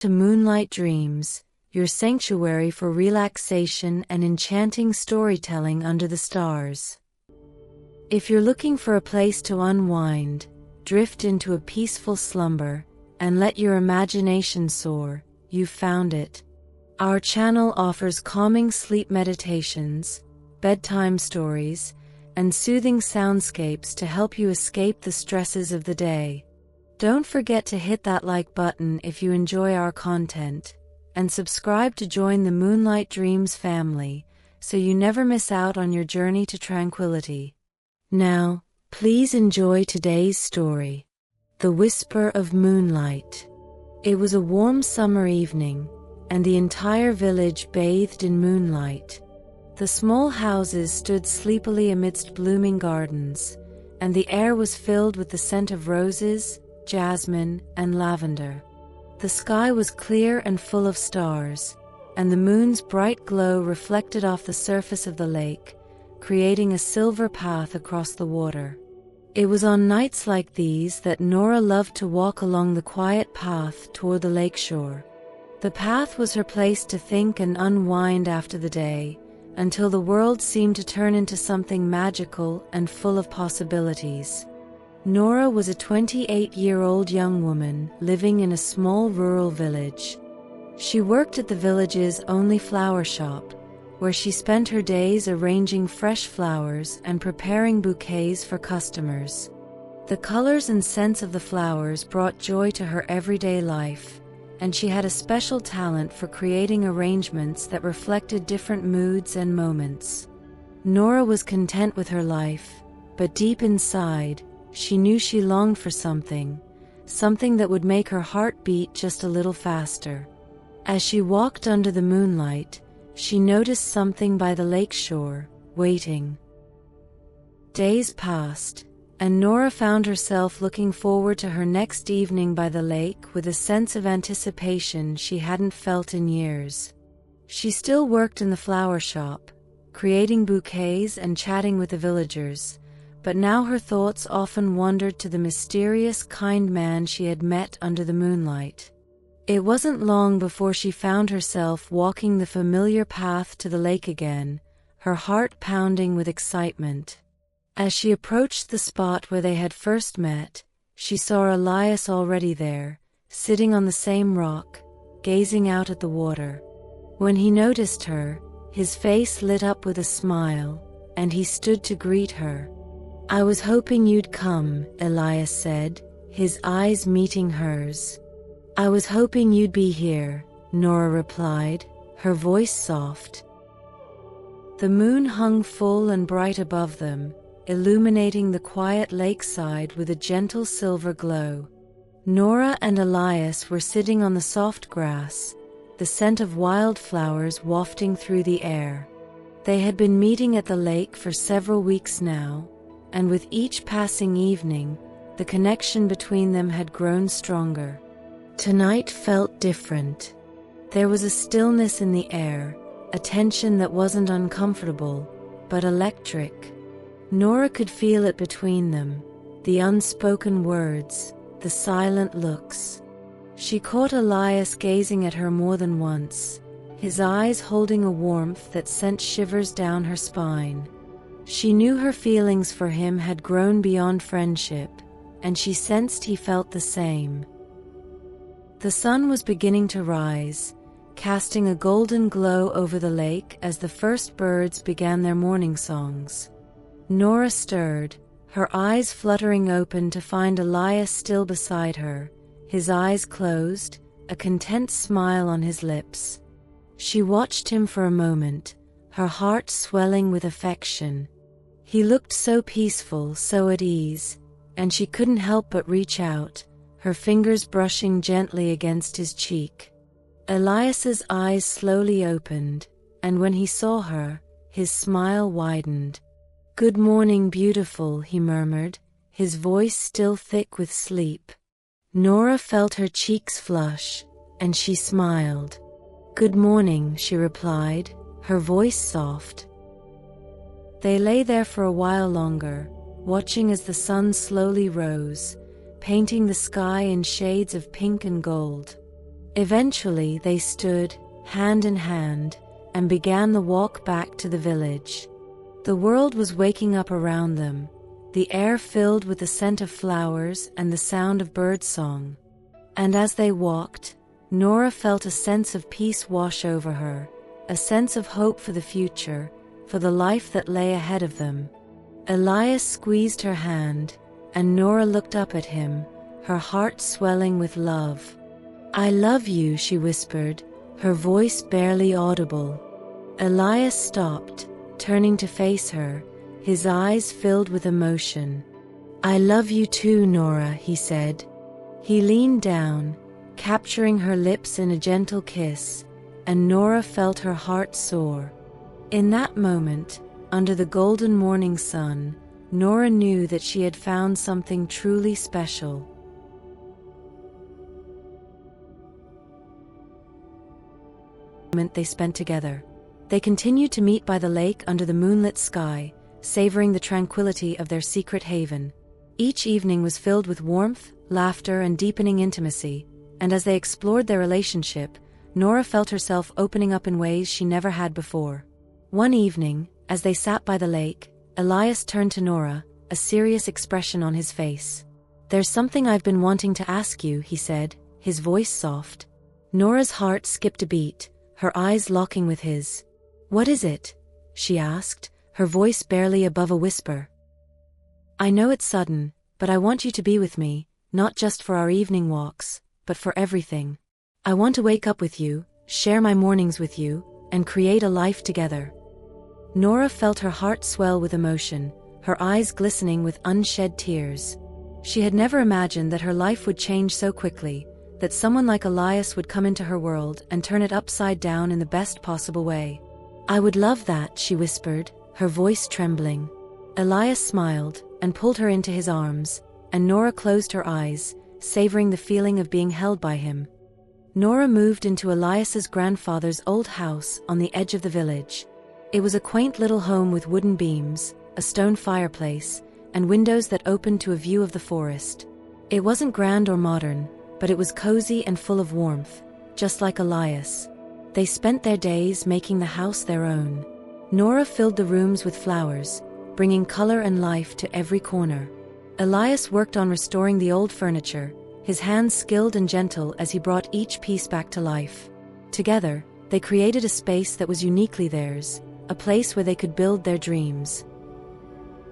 to Moonlight Dreams, your sanctuary for relaxation and enchanting storytelling under the stars. If you're looking for a place to unwind, drift into a peaceful slumber, and let your imagination soar, you've found it. Our channel offers calming sleep meditations, bedtime stories, and soothing soundscapes to help you escape the stresses of the day. Don't forget to hit that like button if you enjoy our content, and subscribe to join the Moonlight Dreams family so you never miss out on your journey to tranquility. Now, please enjoy today's story, The Whisper of Moonlight. It was a warm summer evening, and the entire village bathed in moonlight. The small houses stood sleepily amidst blooming gardens, and the air was filled with the scent of roses, jasmine, and lavender. The sky was clear and full of stars, and the moon's bright glow reflected off the surface of the lake, creating a silver path across the water. It was on nights like these that Nora loved to walk along the quiet path toward the lakeshore. The path was her place to think and unwind after the day, until the world seemed to turn into something magical and full of possibilities. Nora was a 28-year-old young woman living in a small rural village. She worked at the village's only flower shop, where she spent her days arranging fresh flowers and preparing bouquets for customers. The colors and scents of the flowers brought joy to her everyday life, and she had a special talent for creating arrangements that reflected different moods and moments. Nora was content with her life, but deep inside, she knew she longed for something that would make her heart beat just a little faster. As she walked under the moonlight, she noticed something by the lake shore, waiting. Days passed, and Nora found herself looking forward to her next evening by the lake with a sense of anticipation she hadn't felt in years. She still worked in the flower shop, creating bouquets and chatting with the villagers, but now her thoughts often wandered to the mysterious, kind man she had met under the moonlight. It wasn't long before she found herself walking the familiar path to the lake again, her heart pounding with excitement. As she approached the spot where they had first met, she saw Elias already there, sitting on the same rock, gazing out at the water. When he noticed her, his face lit up with a smile, and he stood to greet her. "I was hoping you'd come," Elias said, his eyes meeting hers. "I was hoping you'd be here," Nora replied, her voice soft. The moon hung full and bright above them, illuminating the quiet lakeside with a gentle silver glow. Nora and Elias were sitting on the soft grass, the scent of wildflowers wafting through the air. They had been meeting at the lake for several weeks now, and with each passing evening, the connection between them had grown stronger. Tonight felt different. There was a stillness in the air, a tension that wasn't uncomfortable, but electric. Nora could feel it between them, the unspoken words, the silent looks. She caught Elias gazing at her more than once, his eyes holding a warmth that sent shivers down her spine. She knew her feelings for him had grown beyond friendship, and she sensed he felt the same. The sun was beginning to rise, casting a golden glow over the lake as the first birds began their morning songs. Nora stirred, her eyes fluttering open to find Elias still beside her, his eyes closed, a content smile on his lips. She watched him for a moment, her heart swelling with affection. He looked so peaceful, so at ease, and she couldn't help but reach out, her fingers brushing gently against his cheek. Elias's eyes slowly opened, and when he saw her, his smile widened. "Good morning, beautiful," he murmured, his voice still thick with sleep. Nora felt her cheeks flush, and she smiled. "Good morning," she replied, her voice soft. They lay there for a while longer, watching as the sun slowly rose, painting the sky in shades of pink and gold. Eventually they stood, hand in hand, and began the walk back to the village. The world was waking up around them, the air filled with the scent of flowers and the sound of birdsong. And as they walked, Nora felt a sense of peace wash over her, a sense of hope for the future, for the life that lay ahead of them. Elias squeezed her hand, and Nora looked up at him, her heart swelling with love. "I love you," she whispered, her voice barely audible. Elias stopped, turning to face her, his eyes filled with emotion. "I love you too, Nora," he said. He leaned down, capturing her lips in a gentle kiss, and Nora felt her heart soar. In that moment, under the golden morning sun, Nora knew that she had found something truly special. They spent together. They continued to meet by the lake under the moonlit sky, savoring the tranquility of their secret haven. Each evening was filled with warmth, laughter, and deepening intimacy, and as they explored their relationship, Nora felt herself opening up in ways she never had before. One evening, as they sat by the lake, Elias turned to Nora, a serious expression on his face. "There's something I've been wanting to ask you," he said, his voice soft. Nora's heart skipped a beat, her eyes locking with his. "What is it?" she asked, her voice barely above a whisper. "I know it's sudden, but I want you to be with me, not just for our evening walks, but for everything. I want to wake up with you, share my mornings with you, and create a life together." Nora felt her heart swell with emotion, her eyes glistening with unshed tears. She had never imagined that her life would change so quickly, that someone like Elias would come into her world and turn it upside down in the best possible way. "I would love that," she whispered, her voice trembling. Elias smiled and pulled her into his arms, and Nora closed her eyes, savoring the feeling of being held by him. Nora moved into Elias's grandfather's old house on the edge of the village. It was a quaint little home with wooden beams, a stone fireplace, and windows that opened to a view of the forest. It wasn't grand or modern, but it was cozy and full of warmth, just like Elias. They spent their days making the house their own. Nora filled the rooms with flowers, bringing color and life to every corner. Elias worked on restoring the old furniture, his hands skilled and gentle as he brought each piece back to life. Together, they created a space that was uniquely theirs, a place where they could build their dreams.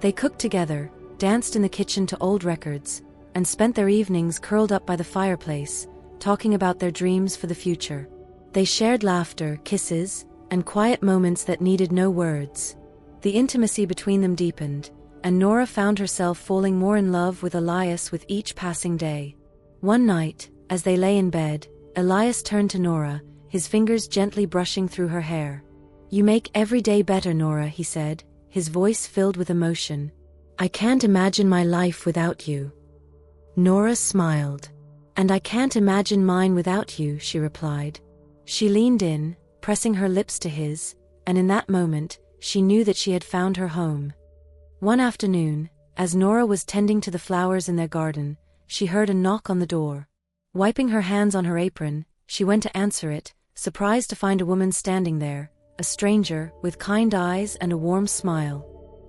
They cooked together, danced in the kitchen to old records, and spent their evenings curled up by the fireplace, talking about their dreams for the future. They shared laughter, kisses, and quiet moments that needed no words. The intimacy between them deepened, and Nora found herself falling more in love with Elias with each passing day. One night, as they lay in bed, Elias turned to Nora, his fingers gently brushing through her hair. "You make every day better, Nora," he said, his voice filled with emotion. "I can't imagine my life without you." Nora smiled. "And I can't imagine mine without you," she replied. She leaned in, pressing her lips to his, and in that moment, she knew that she had found her home. One afternoon, as Nora was tending to the flowers in their garden, she heard a knock on the door. Wiping her hands on her apron, she went to answer it, surprised to find a woman standing there, a stranger, with kind eyes and a warm smile.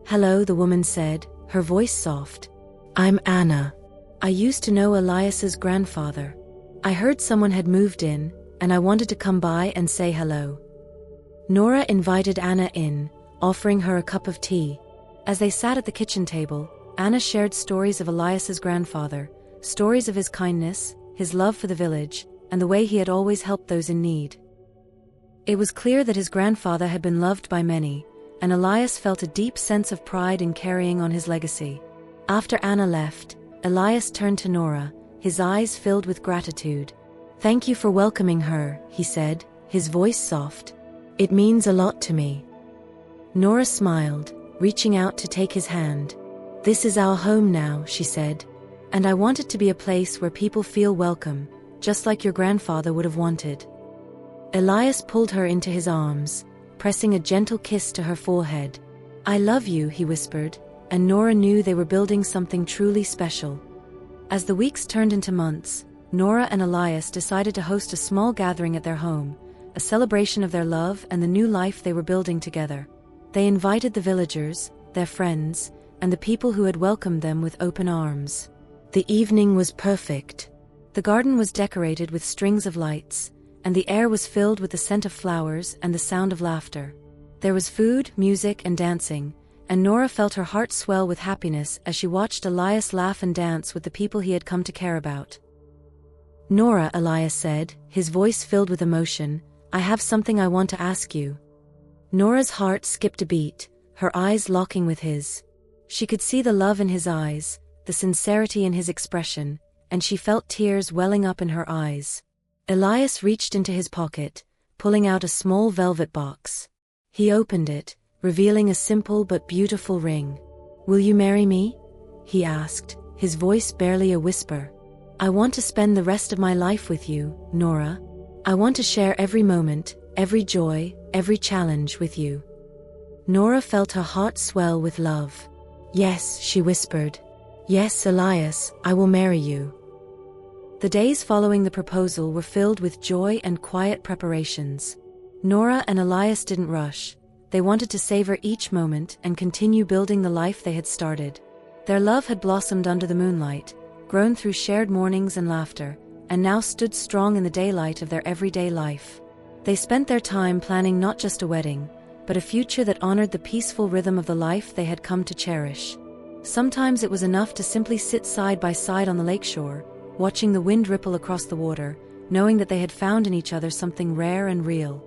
"Hello," the woman said, her voice soft. "I'm Anna. I used to know Elias's grandfather. I heard someone had moved in, and I wanted to come by and say hello." Nora invited Anna in, offering her a cup of tea. As they sat at the kitchen table, Anna shared stories of Elias's grandfather, stories of his kindness, his love for the village, and the way he had always helped those in need. It was clear that his grandfather had been loved by many, and Elias felt a deep sense of pride in carrying on his legacy. After Anna left, Elias turned to Nora, his eyes filled with gratitude. "Thank you for welcoming her," he said, his voice soft. "It means a lot to me." Nora smiled, reaching out to take his hand. "This is our home now," she said, "and I want it to be a place where people feel welcome, just like your grandfather would have wanted." Elias pulled her into his arms, pressing a gentle kiss to her forehead. "I love you," he whispered, and Nora knew they were building something truly special. As the weeks turned into months, Nora and Elias decided to host a small gathering at their home, a celebration of their love and the new life they were building together. They invited the villagers, their friends, and the people who had welcomed them with open arms. The evening was perfect. The garden was decorated with strings of lights, and the air was filled with the scent of flowers and the sound of laughter. There was food, music, and dancing, and Nora felt her heart swell with happiness as she watched Elias laugh and dance with the people he had come to care about. "Nora," Elias said, his voice filled with emotion, "I have something I want to ask you." Nora's heart skipped a beat, her eyes locking with his. She could see the love in his eyes, the sincerity in his expression, and she felt tears welling up in her eyes. Elias reached into his pocket, pulling out a small velvet box. He opened it, revealing a simple but beautiful ring. "Will you marry me?" he asked, his voice barely a whisper. "I want to spend the rest of my life with you, Nora. I want to share every moment, every joy, every challenge with you." Nora felt her heart swell with love. "Yes," she whispered. "Yes, Elias, I will marry you." The days following the proposal were filled with joy and quiet preparations. Nora and Elias didn't rush. They wanted to savor each moment and continue building the life they had started. Their love had blossomed under the moonlight, grown through shared mornings and laughter, and now stood strong in the daylight of their everyday life. They spent their time planning not just a wedding, but a future that honored the peaceful rhythm of the life they had come to cherish. Sometimes it was enough to simply sit side by side on the lakeshore, watching the wind ripple across the water, knowing that they had found in each other something rare and real.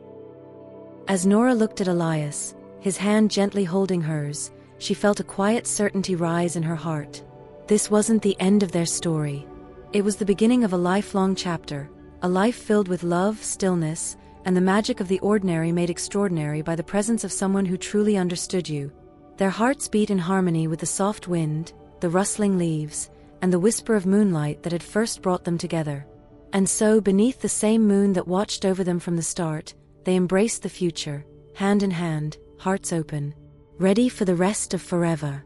As Nora looked at Elias, his hand gently holding hers, she felt a quiet certainty rise in her heart. This wasn't the end of their story. It was the beginning of a lifelong chapter, a life filled with love, stillness, and the magic of the ordinary made extraordinary by the presence of someone who truly understood you. Their hearts beat in harmony with the soft wind, the rustling leaves, and the whisper of moonlight that had first brought them together. And so, beneath the same moon that watched over them from the start, they embraced the future, hand in hand, hearts open, ready for the rest of forever.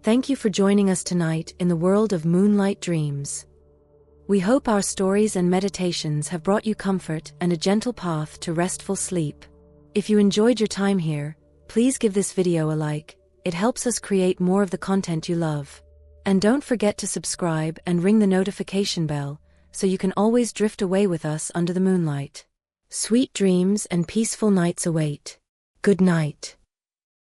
Thank you for joining us tonight in the world of Moonlight Dreams. We hope our stories and meditations have brought you comfort and a gentle path to restful sleep. If you enjoyed your time here, please give this video a like. It helps us create more of the content you love. And don't forget to subscribe and ring the notification bell, so you can always drift away with us under the moonlight. Sweet dreams and peaceful nights await. Good night.